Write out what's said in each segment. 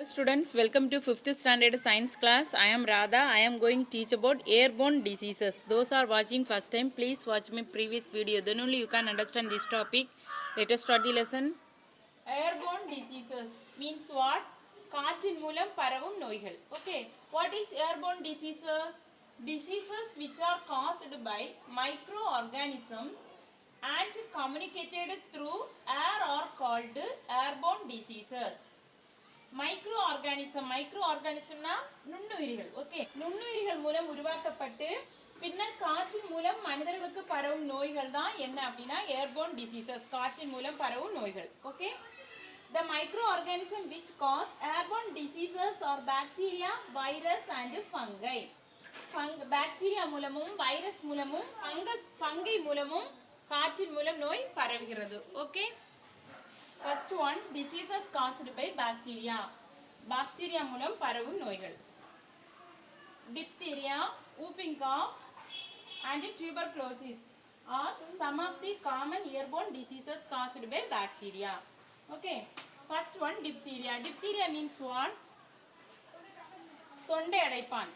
Students, welcome to 5th standard science class. I am Radha. I am going to teach about airborne diseases. Those are watching first time, please watch my previous video. Then only you can understand this topic. Let us start the lesson. Airborne diseases means what? காற்றின் மூலம் பரவும் நோய்கள். Okay. What is airborne diseases? Diseases which are caused by microorganisms and communicated through air are called airborne diseases. Micro ஆர்கானிசம்னா நுண்ணுயிரிகள். Okay, நுண்ணுயிரிகள் மூலம் உருவாக்கப்பட்டு பின்னர் காற்றின் மூலம் மனிதர்களுக்கு பரவும் நோய்கள் தான் என்ன அப்படின்னா ஏர்போர்ன் டிசீசஸ், காற்றின் மூலம் பரவும் நோய்கள். Okay, the microorganism which cause airborne diseases are bacteria, virus and fungi. Bacteria மூலமும் வைரஸ் மூலமும் ஃபங்கை மூலமும் காற்றின் மூலம் நோய் பரவுகிறது. Okay, first one, diseases caused by bacteria. Bacteria மூலம் பரவும் நோய்கள். diphtheria, whooping cough and tuberculosis are some of the common airborne diseases caused by bacteria. Okay, first one, diphtheria. Diphtheria means what? தொண்டை அடைப்பான்.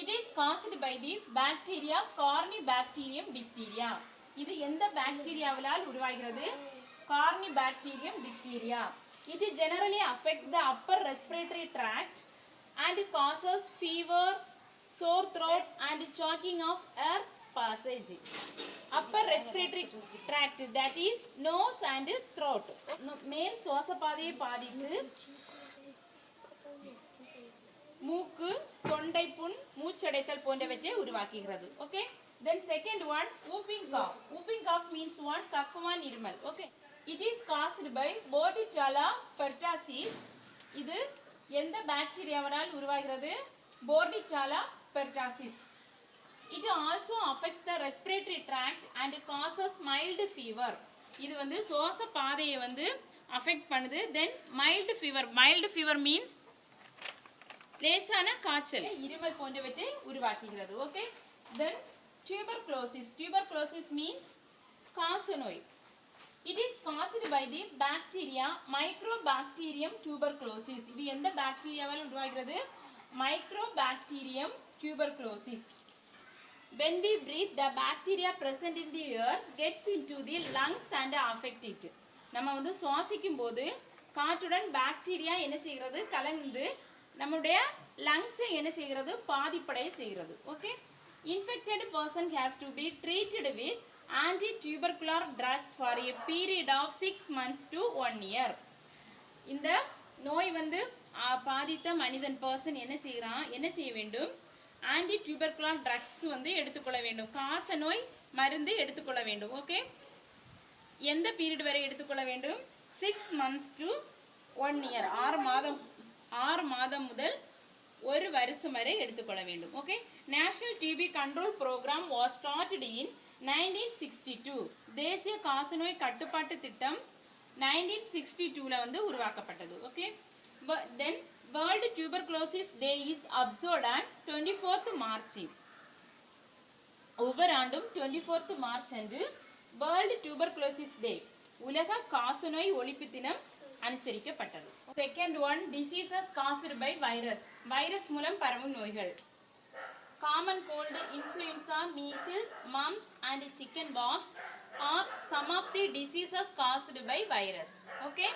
It is caused by the bacteria Corynebacterium diphtheria. இது எந்த பாக்டீரியாவால் உருவாகிறது? Corynebacterium diphtheria. It generally affects the upper respiratory tract and causes fever, sore throat and choking of air passage. Upper respiratory tract, that is nose and throat. மேல் சுவாச பாதையை பாதித்து மூக்கு, தொண்டை புண், மூச்சடைத்தல் போன்றவற்றை உருவாக்குகிறது. Okay, then second one, whooping cough. Whooping cough means what? கக்குவான் இருமல். Okay, it is caused by Bordetella pertussis. இது எந்த பாக்டீரியாவால் உருவாகிறது? Bordetella pertussis. It also affects the respiratory tract and causes mild fever. இது வந்து சுவாச பாதையை வந்து அஃபெக்ட் பண்ணுது. then mild fever. Mild fever means லேசான காய்ச்சல், இருமல் போன்றவற்றை உருவாக்குகிறது. Okay, then tuberculosis. Tuberculosis means காசநோய். It is caused by the bacteria Microbacterium tuberculosis. இது எந்த பாக்டீரியாவால் உருவாகிறது? Microbacterium tuberculosis. When we breathe, the bacteria present in the air gets into the lungs and affect it. நம்ம வந்து சுவாசிக்கும் போது காற்றுடன் bacteria என்ன செய்கிறது? கலந்து நம்முடைய லங்ஸை என்ன செய்கிறது? பாதிப்படைய செய்கிறது. Okay, infected person has to be treated with anti-tubercular drugs for a period of 6 months to 1 year. இந்த நோய் வந்து பாதித்த மனிதன் பர்சன் என்ன செய்ய வேண்டும்? ஆன்டி டியூபர்குலர் ட்ரக்ஸ் வந்து எடுத்துக்கொள்ள வேண்டும். காச நோய் மருந்து எடுத்துக்கொள்ள வேண்டும். ஓகே, எந்த பீரியட் வரை எடுத்துக்கொள்ள வேண்டும்? 6 months to 1 year. 6 மாதம் முதல் 1 வருஷம் வரை எடுத்துக்கொள்ள வேண்டும். Okay, national TB control program was started in 1962. தேசிய காசநோய் கட்டுப்பாட்டு திட்டம் 1962ல வந்து உருவாக்கப்பட்டது. Okay, then World Tuberculosis Day is observed on 24th March. ஒவ்வொரு ஆண்டும் 24th March அன்று World Tuberculosis Day, உலக காசநோய் ஒழிப்பு தினம் அனுசரிக்கப்பட்டது. Second one, diseases caused by virus. Virus மூலம் பரவும் நோய்கள். Common cold, influenza, measles, mumps and chicken pox are some of the diseases caused by virus. Okay,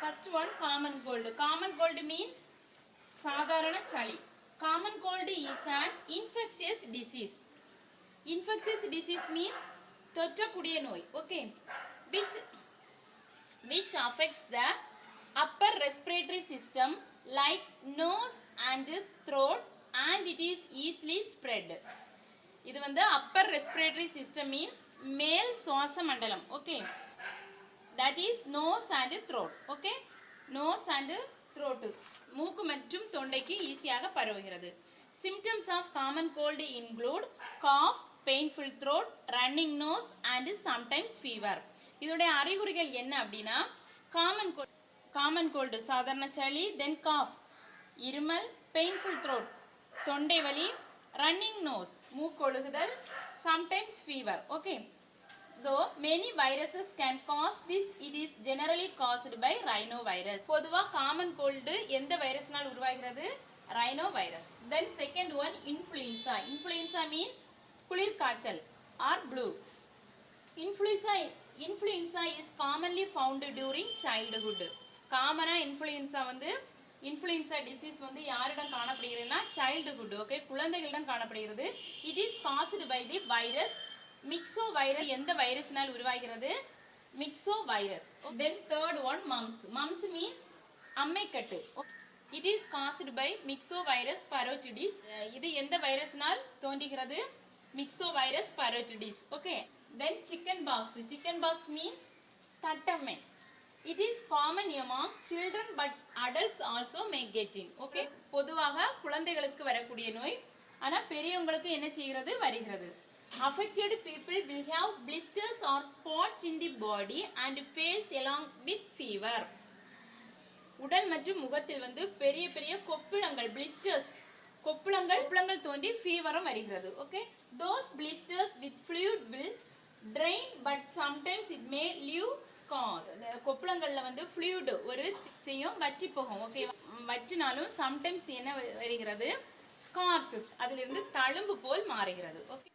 first one, common cold. Common cold means சாதாரண சளி. Common cold is an infectious disease. Infectious disease means தொற்றக்கூடிய நோய். Okay, which affects the upper respiratory system like nose and throat and it is easily spread. இது வந்து upper respiratory system means மேல் சுவாச மண்டலம். Okay, that is nose and throat. Okay, nose and throat, மூக்கு மற்றும் தொண்டைக்கு ஈஸியாக பரவுகிறது. Symptoms of common cold include cough, painful throat, running nose and sometimes fever. இதோட அறிகுறிகள் என்ன அப்படின்னா common cold சாதாரண சளி, then cough இருமல், painful throat தொண்டை வலி, running nose மூக்கொழுகுதல், sometimes fever. Okay, Though many viruses can cause this, it is generally caused by rhinovirus. பொதுவா common cold எந்த வைரஸ்னால் உருவாகிறது? Rhinovirus. Then second one, influenza. Influenza means குளிர் காய்ச்சல் or flu. Influenza is commonly found during childhood. காமனா influenza வந்து influenza disease வந்து யாரிடம் காணப்படுகிறதுனா childhood. ஓகே, குழந்தைகளிடம் காணப்படுகிறது. It is caused by the virus myxovirus. எந்த வைரஸ்னால் உருவாகிறது? Myxovirus. Then third one, mumps. Mumps means அம்மைக்கட்டு. It is caused by myxovirus parotidiis. இது எந்த வைரஸ்னால் தோன்றுகிறது? myxovirus parotidiis. Okay. Then chickenpox. Chickenpox means தட்டம்மை. It is common among children but adults also may get it. Okay. பொதுவாக குழந்தைகளுக்கு வரக்கூடிய நோய், ஆனா பெரியவங்களுக்கு என்ன செய்கிறது? வருகிறது. Affected people will have blisters or spots in the body and face along with fever. உடல் மற்றும் முகத்தில் வந்து பெரிய பெரிய கொப்புளங்கள், blisters, கொப்புளங்கள் தோன்றி ஃபீவரும் வருகிறது. Okay, those blisters with fluid will drain but sometimes it may leave scars. கொப்புளங்கள்ல வந்து fluid ஒரு செய்யும், வற்றி போகும். ஓகே, வற்றினாலும் sometimes என்ன வருகிறது? scars, அதிலிருந்து தழும்பு போல் மாறுகிறது. Okay,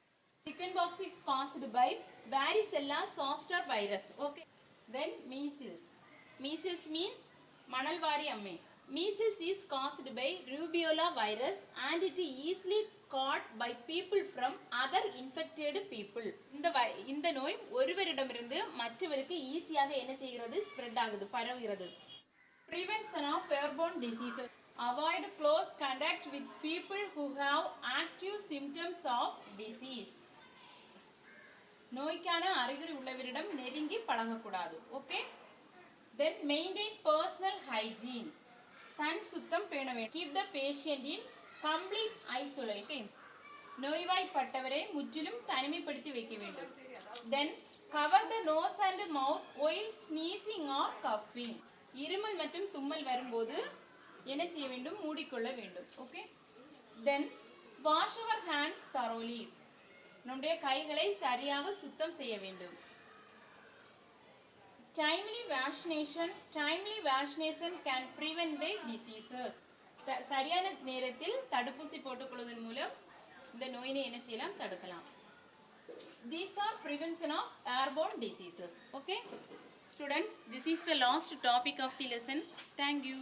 chickenpox is caused by varicella zoster virus. Okay, then measles. Measles means மணல்வாரி அம்மை. Measles is caused by rubeola virus and it is easily caught by people from other infected people. இந்த நோய் ஒருவரிடமிருந்து மற்றவருக்கு ஈஸியாக என்ன செய்கிறது? ஸ்ப்ரெட் ஆகுது, பரவுகிறது. Prevention of airborne diseases. Avoid close contact with people who have active symptoms of disease. நோய்க்கான அறிகுறி உள்ளவரிடம் நெருங்கி பழகக்கூடாது. Okay, then maintain personal hygiene. தன் சுத்தம் பேண வேண்டும். Keep the patient in complete isolation. நோய்வாய்ப்பட்டவரை முற்றிலும் தனிமைப்படுத்தி வைக்க வேண்டும். Then cover the nose and mouth while sneezing or coughing. இருமல் மற்றும் தும்மல் வரும்போது என்ன செய்ய வேண்டும்? மூடிக்கொள்ள வேண்டும். Okay, then wash our hands thoroughly. நம்முடைய கைகளை சரியாக சுத்தம் செய்ய வேண்டும். Timely vaccination can prevent the diseases. சரியான நேரத்தில் தடுப்பூசி போட்டுக்கொள்வதன் மூலம் இந்த நோயினை என்ன செய்யலாம்? தடுக்கலாம். These are prevention of airborne diseases. Okay, students, this is the last topic of the lesson. Thank you.